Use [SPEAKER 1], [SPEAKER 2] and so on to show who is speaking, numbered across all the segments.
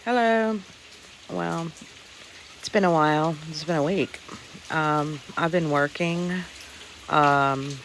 [SPEAKER 1] Hello. Well, it's been a while. It's been a week. I've been working. Um,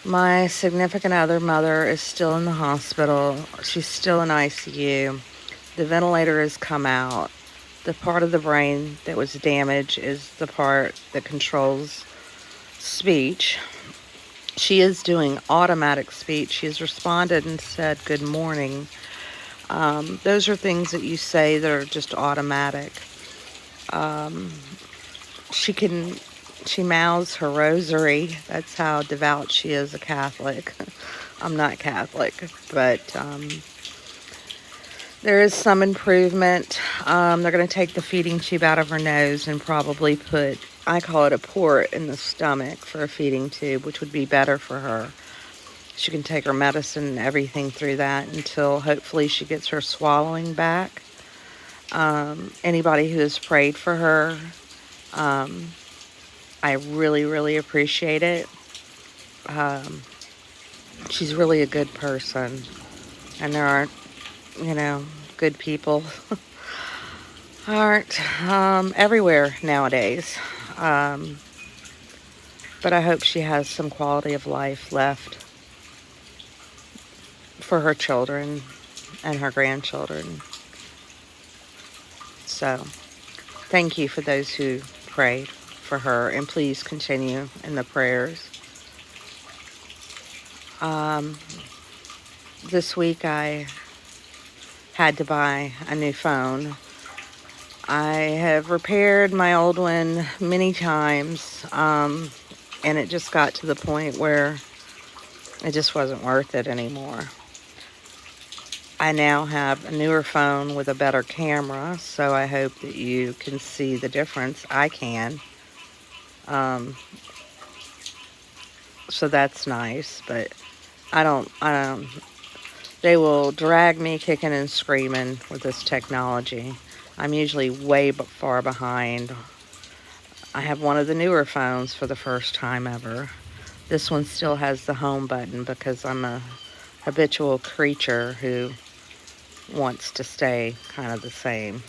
[SPEAKER 1] my significant other mother is still in the hospital. She's still in ICU. The ventilator has come out. The part of the brain that was damaged is the part that controls speech. She is doing automatic speech. She has responded and said good morning. Those are things that you say that are just automatic. Um, she can she mouths her rosary. That's how devout she is a Catholic. I'm not Catholic, but there is some improvement. They're going to take the feeding tube out of her nose and probably put, I call it a port in the stomach for a feeding tube, which would be better for her. She can take her medicine and everything through that until hopefully she gets her swallowing back. Anybody who has prayed for her, um, I really, really appreciate it. Um, she's really a good person, and there aren't, you know, good people aren't everywhere nowadays. Um, but I hope she has some quality of life left for her children and her grandchildren. So, thank you for those who prayed for her, and please continue in the prayers. Um, this week I had to buy a new phone. I have repaired my old one many times, and it just got to the point where it just wasn't worth it anymore. I now have a newer phone with a better camera, so I hope that you can see the difference. I can. Um, so that's nice, but they will drag me kicking and screaming with this technology. I'm usually way far behind. I have one of the newer phones for the first time ever. This one still has the home button because I'm a habitual creature who wants to stay kind of the same.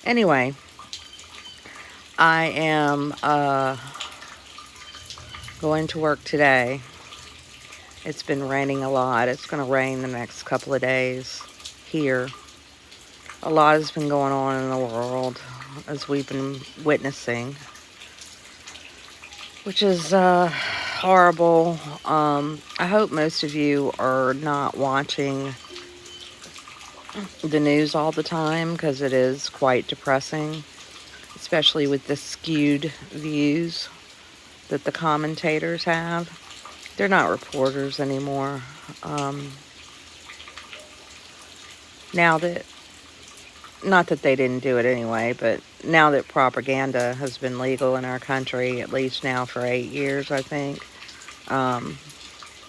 [SPEAKER 1] Anyway, I am going to work today. It's been raining a lot. It's going to rain the next couple of days here. A lot has been going on in the world as we've been witnessing, which is horrible. I hope most of you are not watching the news all the time because it is quite depressing, especially with the skewed views that the commentators have. They're not reporters anymore. Now that, not that they didn't do it anyway, but now that propaganda has been legal in our country, at least now for 8 years, I think,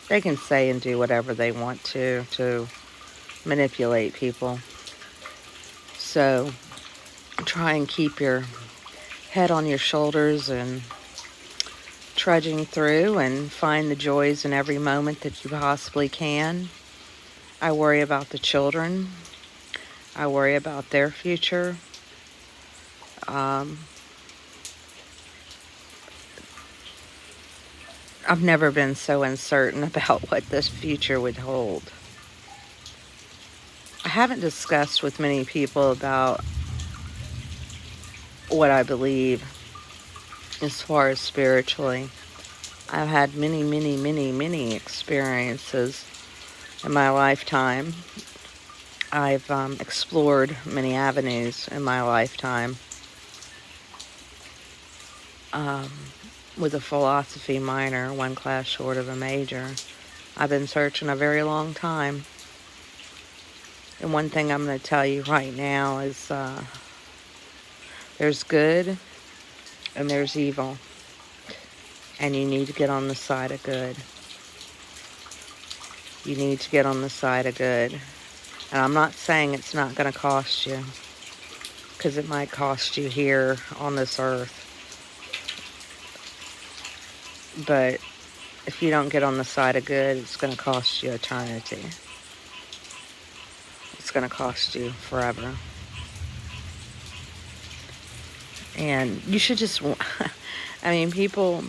[SPEAKER 1] they can say and do whatever they want to manipulate people. So try and keep your head on your shoulders and trudging through and find the joys in every moment that you possibly can. I worry about the children. I worry about their future. I've never been so uncertain about what this future would hold. I haven't discussed with many people about what I believe as far as spiritually. I've had many, many, many, many experiences in my lifetime. I've explored many avenues in my lifetime with a philosophy minor, one class short of a major. I've been searching a very long time. And one thing I'm going to tell you right now is there's good and there's evil. And you need to get on the side of good. You need to get on the side of good. And I'm not saying it's not going to cost you, because it might cost you here on this earth. But if you don't get on the side of good, it's going to cost you eternity. It's it's going to cost you forever. And you should just, I mean, people,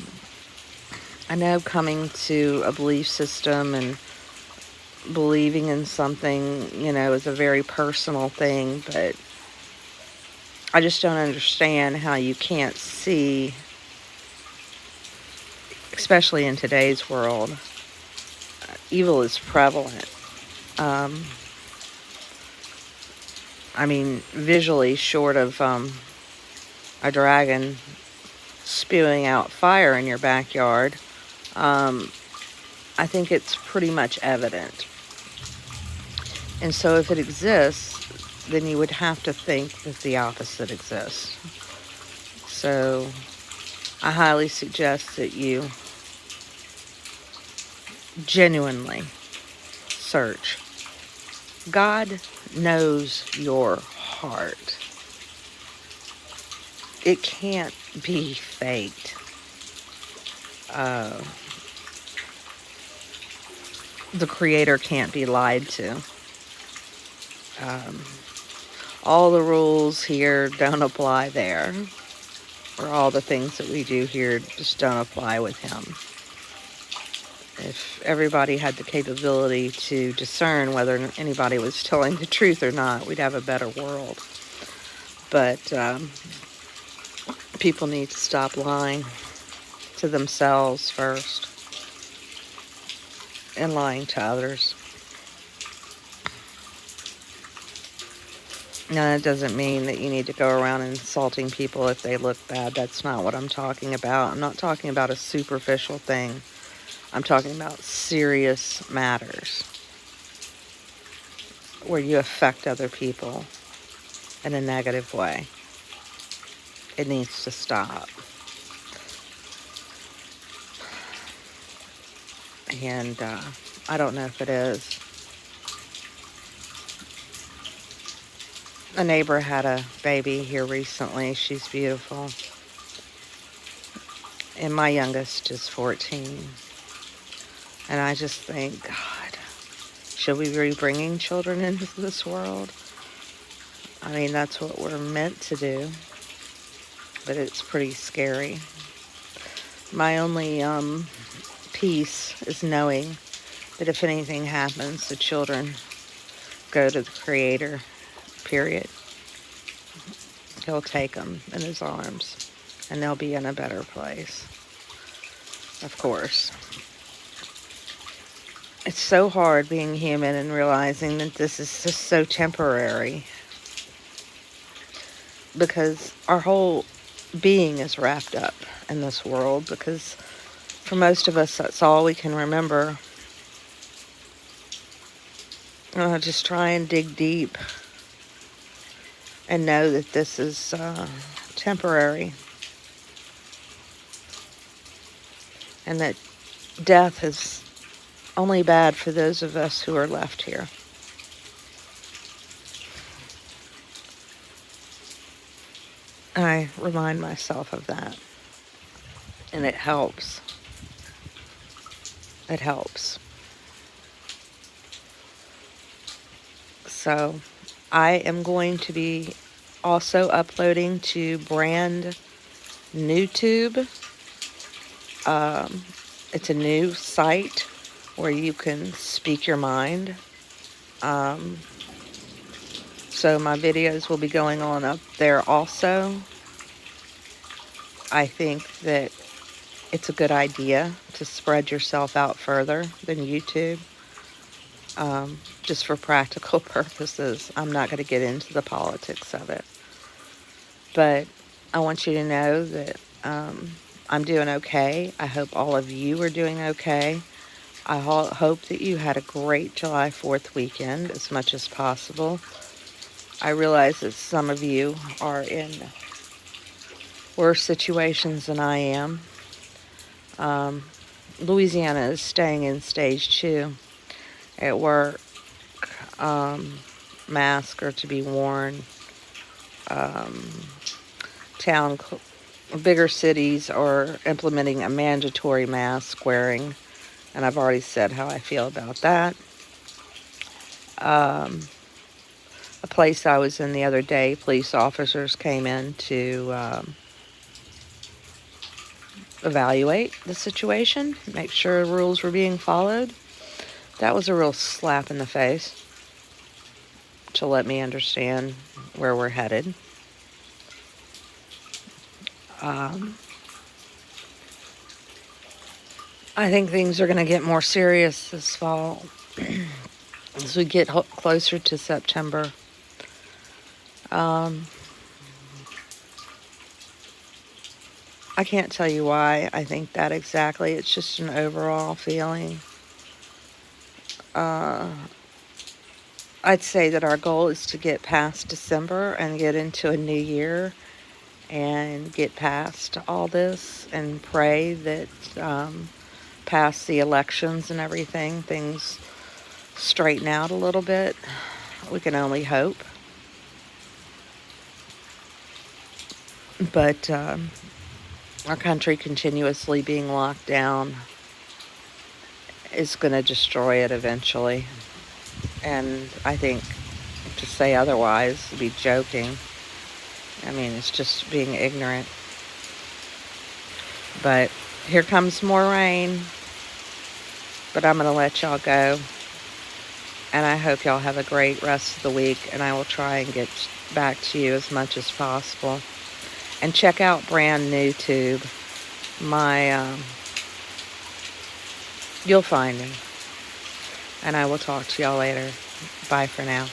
[SPEAKER 1] I know coming to a belief system and believing in something, you know, is a very personal thing, but I just don't understand how you can't see, especially in today's world, evil is prevalent. I mean, visually, short of a dragon spewing out fire in your backyard, I think it's pretty much evident. And so if it exists, then you would have to think that the opposite exists. So I highly suggest that you genuinely search. God knows your heart. It can't be faked. The Creator can't be lied to. All the rules here don't apply there. Or all the things that we do here just don't apply with Him. If everybody had the capability to discern whether anybody was telling the truth or not, we'd have a better world. But people need to stop lying to themselves first and lying to others. Now, that doesn't mean that you need to go around insulting people if they look bad. That's not what I'm talking about. I'm not talking about a superficial thing. I'm talking about serious matters where you affect other people in a negative way. It needs to stop. And I don't know if it is. A neighbor had a baby here recently. She's beautiful. And my youngest is 14. And I just think, God, should we be bringing children into this world? I mean, that's what we're meant to do. But it's pretty scary. My only peace is knowing that if anything happens, the children go to the Creator, period. He'll take them in His arms, and they'll be in a better place. Of course. It's so hard being human and realizing that this is just so temporary, because our whole being is wrapped up in this world, because for most of us, that's all we can remember. Just try and dig deep and know that this is temporary, and that death is only bad for those of us who are left here. I remind myself of that, and it helps. It helps. So I am going to be also uploading to Brandnewtube. It's a new site where you can speak your mind. So my videos will be going on up there also. I think that it's a good idea to spread yourself out further than YouTube. Just for practical purposes. I'm not going to get into the politics of it. But I want you to know that I'm doing okay. I hope all of you are doing okay. I hope that you had a great July 4th weekend as much as possible. I realize that some of you are in worse situations than I am. Louisiana is staying in stage 2. At work, masks are to be worn. Bigger cities are implementing a mandatory mask wearing, and I've already said how I feel about that. a place I was in the other day, police officers came in to evaluate the situation, make sure rules were being followed. That was a real slap in the face to let me understand where we're headed. I think things are going to get more serious this fall as we get closer to September. I can't tell you why I think that exactly. It's just an overall feeling. I'd say that our goal is to get past December and get into a new year and get past all this and pray that past the elections and everything, things straighten out a little bit. We can only hope. But our country continuously being locked down is going to destroy it eventually. And I think to say otherwise would be joking. I mean, it's just being ignorant. But here comes more rain. But I'm going to let y'all go. And I hope y'all have a great rest of the week. And I will try and get back to you as much as possible. And check out Brandnewtube. You'll find me. And I will talk to y'all later. Bye for now.